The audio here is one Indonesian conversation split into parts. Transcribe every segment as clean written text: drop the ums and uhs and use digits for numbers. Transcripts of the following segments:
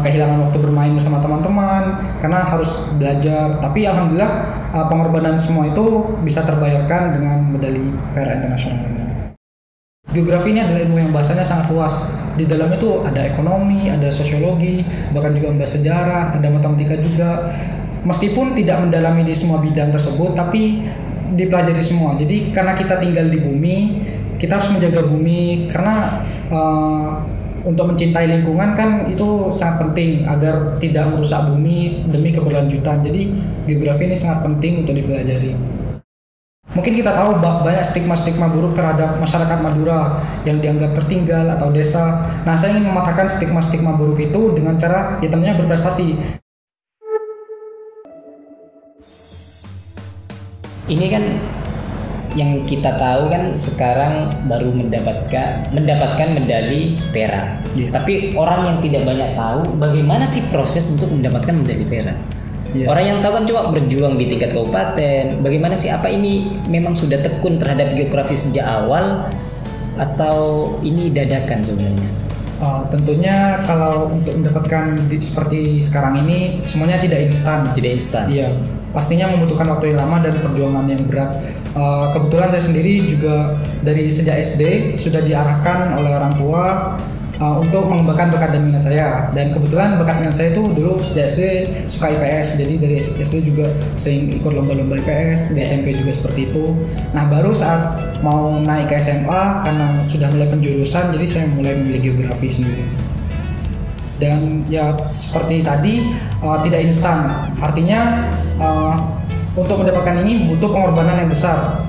kehilangan waktu bermain bersama teman-teman karena harus belajar. Tapi alhamdulillah pengorbanan semua itu bisa terbayarkan dengan medali perak internasional. Geografi ini adalah ilmu yang bahasanya sangat luas. Di dalamnya tuh ada ekonomi, ada sosiologi, bahkan juga ada sejarah, ada matematika juga. Meskipun tidak mendalami di semua bidang tersebut, tapi dipelajari semua. Jadi karena kita tinggal di bumi, kita harus menjaga bumi karena untuk mencintai lingkungan kan itu sangat penting agar tidak merusak bumi demi keberlanjutan. Jadi geografi ini sangat penting untuk dipelajari. Mungkin kita tahu banyak stigma-stigma buruk terhadap masyarakat Madura yang dianggap tertinggal atau desa. Nah, saya ingin mematahkan stigma-stigma buruk itu dengan cara ya tentunya berprestasi. Ini kan yang kita tahu kan sekarang baru mendapatkan medali perak. Tapi orang yang tidak banyak tahu bagaimana sih proses untuk mendapatkan medali perak. Orang yang tahu kan cuma berjuang di tingkat kabupaten. Bagaimana sih, apa ini memang sudah tekun terhadap geografi sejak awal atau ini dadakan sebenarnya? Tentunya kalau untuk mendapatkan seperti sekarang ini semuanya tidak instan. Iya, pastinya membutuhkan waktu yang lama dan perjuangan yang berat. Kebetulan saya sendiri juga dari sejak SD sudah diarahkan oleh orang tua untuk mengembangkan bakat dan minat saya. Dan kebetulan bakat minat saya itu dulu sejak SD suka IPS. Jadi dari SD juga sering ikut lomba-lomba IPS, di SMP juga seperti itu. Nah, baru saat mau naik ke SMA karena sudah mulai penjurusan, jadi saya mulai memilih geografi sendiri. Dan ya seperti tadi tidak instan. Artinya untuk mendapatkan ini butuh pengorbanan yang besar.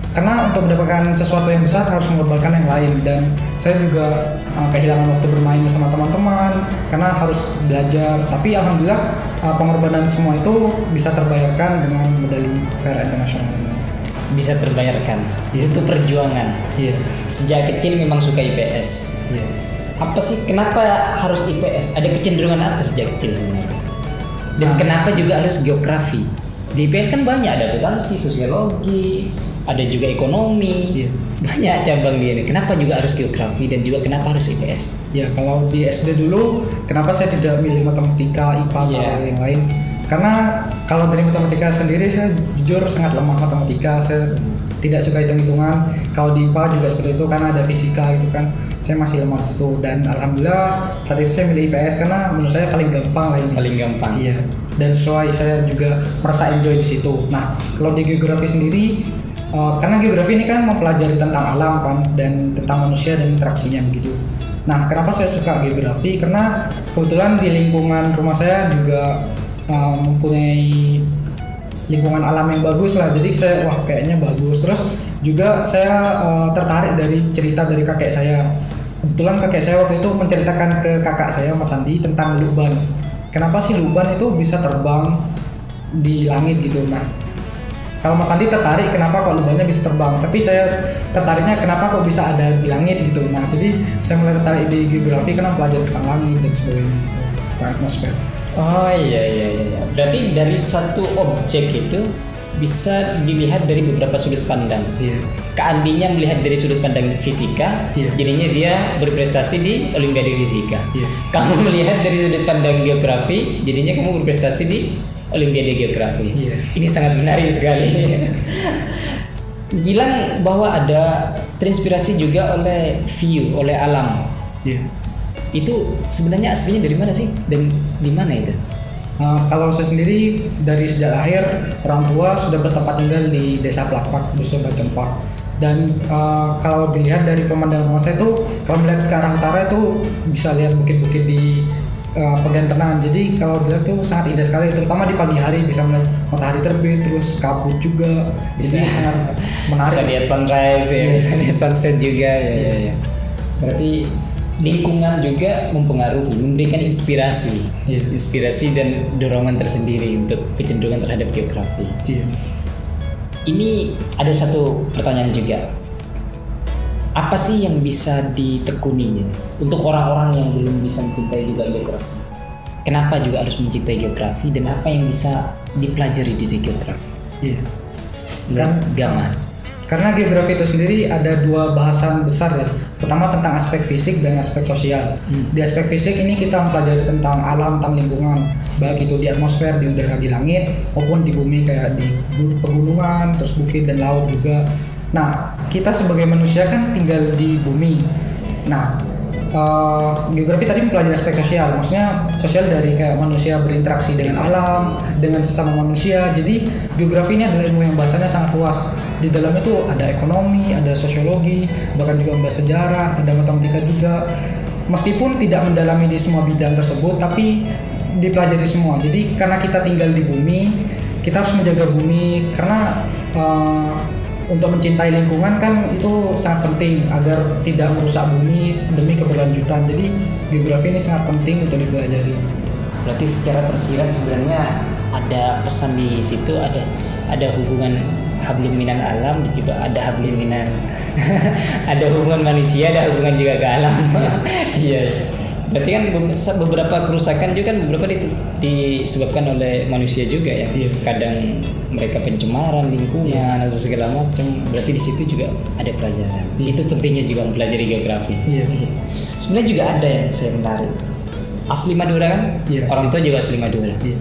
Karena untuk mendapatkan sesuatu yang besar harus mengorbankan yang lain. Dan saya juga kehilangan waktu bermain bersama teman-teman karena harus belajar. Tapi alhamdulillah pengorbanan semua itu bisa terbayarkan dengan medali perak internasional. Bisa terbayarkan. Itu perjuangan. Sejak kecil memang suka IPS. Apa sih, kenapa harus IPS? Ada kecenderungan apa sejak kecil sebenarnya? Dan kenapa juga harus geografi? Di IPS kan banyak, ada akuntansi, sosiologi, ada juga ekonomi, banyak cabang di ini. Kenapa juga harus geografi dan juga kenapa harus IPS? Ya, kalau di SD dulu, kenapa saya tidak milih matematika, IPA atau yang lain? Karena kalau dari matematika sendiri saya jujur sangat lemah matematika. Saya tidak suka hitung-hitungan. Kalau di IPA juga seperti itu karena ada fisika gitu kan. Saya masih lemah di situ. Dan alhamdulillah saat itu saya milih IPS karena menurut saya paling gampang lah ini. Paling gampang. Iya. Dan sesuai saya juga merasa enjoy di situ. Nah, kalau di geografi sendiri, karena geografi ini kan mempelajari tentang alam kan dan tentang manusia dan interaksinya begitu. Nah, kenapa saya suka geografi? Karena kebetulan di lingkungan rumah saya juga mempunyai lingkungan alam yang bagus lah. Jadi saya kayaknya bagus. Terus juga saya tertarik dari cerita dari kakek saya. Kebetulan kakek saya waktu itu menceritakan ke kakak saya Mas Andi tentang luban. Kenapa sih luban itu bisa terbang di langit gitu. Nah, kalau Mas Andi tertarik kenapa kok lubannya bisa terbang, tapi saya tertariknya kenapa kok bisa ada di langit gitu. Nah, jadi saya mulai tertarik di geografi karena pelajari tentang langit dan sebagainya, tentang atmosfer. Oh iya. Berarti dari satu objek itu bisa dilihat dari beberapa sudut pandang. Kak Andinya melihat dari sudut pandang fisika, jadinya dia berprestasi di Olimpiade Fisika. Kamu melihat dari sudut pandang geografi, jadinya kamu berprestasi di Olimpiade Geografi. Ini sangat menarik sekali. Bilang bahwa ada terinspirasi juga oleh view, oleh alam. Itu sebenarnya aslinya dari mana sih dan di mana itu? Kalau saya sendiri dari sejak lahir orang tua sudah bertempat tinggal di Desa Plakpak, Dusun Bacempak. Dan kalau dilihat dari pemandangan rumah saya itu, kalau melihat ke arah utara itu bisa lihat bukit-bukit di Pegantengan. Jadi kalau dilihat tuh sangat indah sekali, terutama di pagi hari bisa melihat matahari terbit, terus kabut juga. Jadi sangat menarik. Bisa lihat sunrise ya, bisa lihat sunset juga ya. Berarti lingkungan juga mempengaruhi, memberikan inspirasi dan dorongan tersendiri untuk kecenderungan terhadap geografi. Ini ada satu pertanyaan juga. Apa sih yang bisa ditekuni untuk orang-orang yang belum bisa mencintai juga geografi? Kenapa juga harus mencintai geografi dan apa yang bisa dipelajari di geografi? Kan Gama. Karena geografi itu sendiri ada dua bahasan besar ya. Pertama tentang aspek fisik dan aspek sosial. Di aspek fisik ini kita mempelajari tentang alam, tentang lingkungan, baik itu di atmosfer, di udara, di langit, maupun di bumi kayak di pegunungan, terus bukit dan laut juga. Nah, kita sebagai manusia kan tinggal di bumi. Nah, geografi tadi mempelajari aspek sosial, maksudnya sosial dari kayak manusia berinteraksi dengan alam, dengan sesama manusia. Jadi geografi ini adalah ilmu yang bahasanya sangat luas. Di dalamnya tuh ada ekonomi, ada sosiologi, bahkan juga membahas sejarah, ada matematika juga. Meskipun tidak mendalami di semua bidang tersebut, tapi dipelajari semua. Jadi karena kita tinggal di bumi, kita harus menjaga bumi karena untuk mencintai lingkungan kan itu sangat penting agar tidak merusak bumi demi keberlanjutan. Jadi geografi ini sangat penting untuk dipelajari. Berarti secara tersirat sebenarnya ada pesan di situ, ada hubungan hablum minan alam, juga ada hablum minan ada hubungan manusia, ada hubungan juga ke alam. Iya. Berarti kan beberapa kerusakan juga kan beberapa disebabkan oleh manusia juga ya. Iya. Kadang mereka pencemaran lingkungan atau segala macam. Berarti di situ juga ada pelajaran. Iya. Itu pentingnya juga mempelajari geografi. Iya. Sebenarnya juga ada yang saya menarik. Asli Madura kan? Iya, orang tua juga asli Madura. Iya.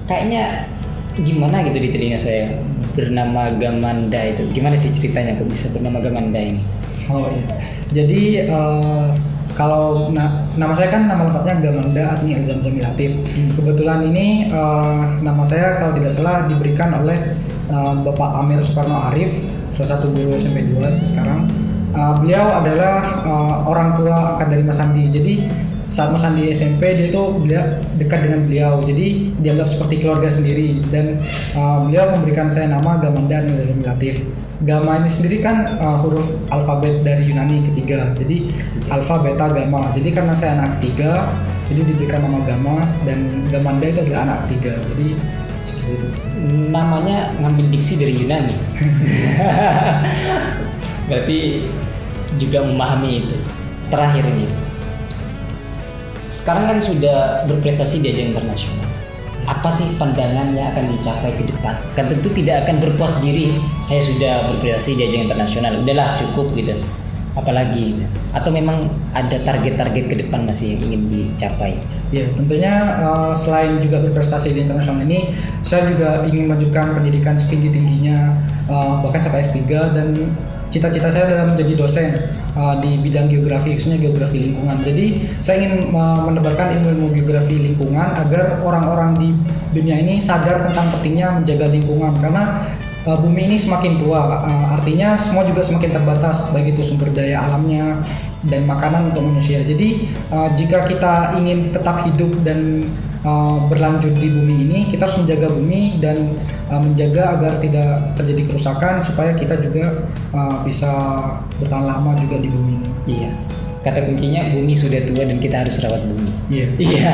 Kayaknya gimana gitu di telinga saya, bernama Gamanda itu. Gimana sih ceritanya kok bisa bernama Gamanda ini? Oh iya. Jadi kalau nama saya kan nama lengkapnya Gamanda Adni Alzamzami Latif. Kebetulan ini nama saya kalau tidak salah diberikan oleh Bapak Amir Soekarno Arif, salah satu guru SMP 2 sekarang. Beliau adalah orang tua angkat dari Mas Andi. Jadi saat Mas Andi SMP dia itu dekat dengan beliau. Jadi dianggap seperti keluarga sendiri dan beliau memberikan saya nama Gamanda Adni Alzamzami Latif. Gamma ini sendiri kan huruf alfabet dari Yunani ketiga, jadi alfa, beta, gamma. Jadi karena saya anak ketiga, jadi diberikan nama Gamma, dan Gamanda itu adalah anak ketiga. Jadi seperti itu. Namanya ngambil diksi dari Yunani. Berarti juga memahami itu. Terakhir ini, sekarang kan sudah berprestasi di ajang internasional. Apa sih pandangan yang akan dicapai ke depan? Kan tentu tidak akan berpuas diri, saya sudah berprestasi di ajang internasional, udahlah cukup gitu. Apalagi gitu. Atau memang ada target-target ke depan masih yang ingin dicapai? Ya, tentunya selain juga berprestasi di internasional ini, saya juga ingin melanjutkan pendidikan setinggi-tingginya, bahkan sampai S3, dan cita-cita saya adalah menjadi dosen di bidang geografi, khususnya geografi lingkungan. Jadi saya ingin menebarkan ilmu-ilmu geografi lingkungan agar orang-orang di dunia ini sadar tentang pentingnya menjaga lingkungan, karena bumi ini semakin tua, artinya semua juga semakin terbatas, baik itu sumber daya alamnya dan makanan untuk manusia. Jadi jika kita ingin tetap hidup dan berlanjut di bumi ini, kita harus menjaga bumi dan menjaga agar tidak terjadi kerusakan, supaya kita juga bisa bertahan lama juga di bumi ini. Iya. Kata kuncinya bumi sudah tua dan kita harus rawat bumi. Iya. Iya.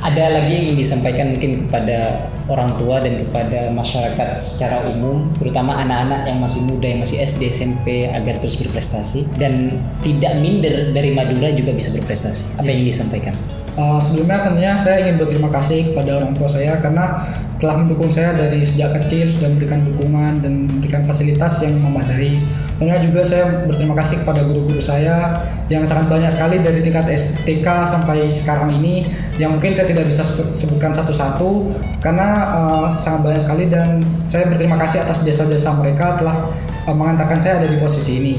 Ada lagi yang ingin disampaikan mungkin kepada orang tua dan kepada masyarakat secara umum, terutama anak-anak yang masih muda, yang masih SD, SMP, agar terus berprestasi dan tidak minder dari Madura juga bisa berprestasi. Apa yang ingin disampaikan? Sebelumnya tentunya saya ingin berterima kasih kepada orang tua saya karena telah mendukung saya dari sejak kecil, sudah memberikan dukungan dan memberikan fasilitas yang memadai. Tentunya juga saya berterima kasih kepada guru-guru saya yang sangat banyak sekali dari tingkat TK sampai sekarang ini, yang mungkin saya tidak bisa sebutkan satu-satu karena sangat banyak sekali, dan saya berterima kasih atas jasa-jasa mereka telah mengantarkan saya ada di posisi ini.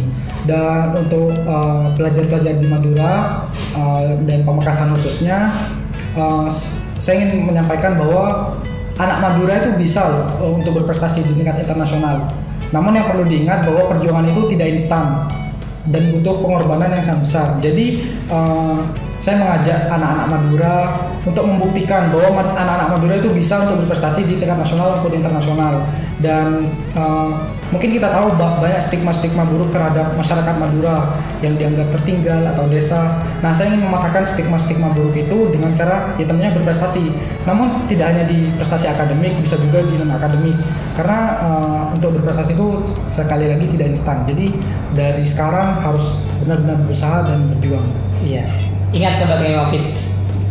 Dan untuk pelajar-pelajar di Madura dan Pamekasan khususnya, saya ingin menyampaikan bahwa anak Madura itu bisa untuk berprestasi di tingkat internasional. Namun yang perlu diingat bahwa perjuangan itu tidak instan dan butuh pengorbanan yang sangat besar. Jadi saya mengajak anak-anak Madura untuk membuktikan bahwa anak-anak Madura itu bisa untuk berprestasi di tingkat nasional maupun internasional. Dan mungkin kita tahu banyak stigma-stigma buruk terhadap masyarakat Madura yang dianggap tertinggal atau desa. Nah, saya ingin mematahkan stigma-stigma buruk itu dengan cara ya tentunya berprestasi. Namun tidak hanya di prestasi akademik, bisa juga di non-akademik. Karena untuk berprestasi itu sekali lagi tidak instan. Jadi dari sekarang harus benar-benar berusaha dan berjuang. Iya. Ingat sebagai Hafiz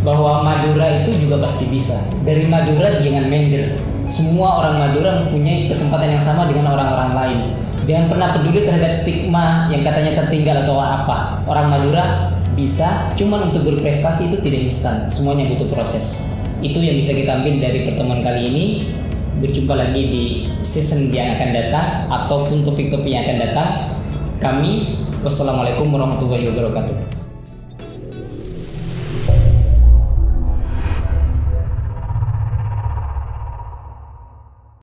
bahwa Madura itu juga pasti bisa. Dari Madura jangan minder. Semua orang Madura mempunyai kesempatan yang sama dengan orang-orang lain. Jangan pernah peduli terhadap stigma yang katanya tertinggal atau apa. Orang Madura bisa, cuman untuk berprestasi itu tidak instan, semuanya butuh proses. Itu yang bisa kita ambil dari pertemuan kali ini. Berjumpa lagi di season yang akan datang ataupun topik-topik yang akan datang. Kami, wassalamualaikum warahmatullahi wabarakatuh.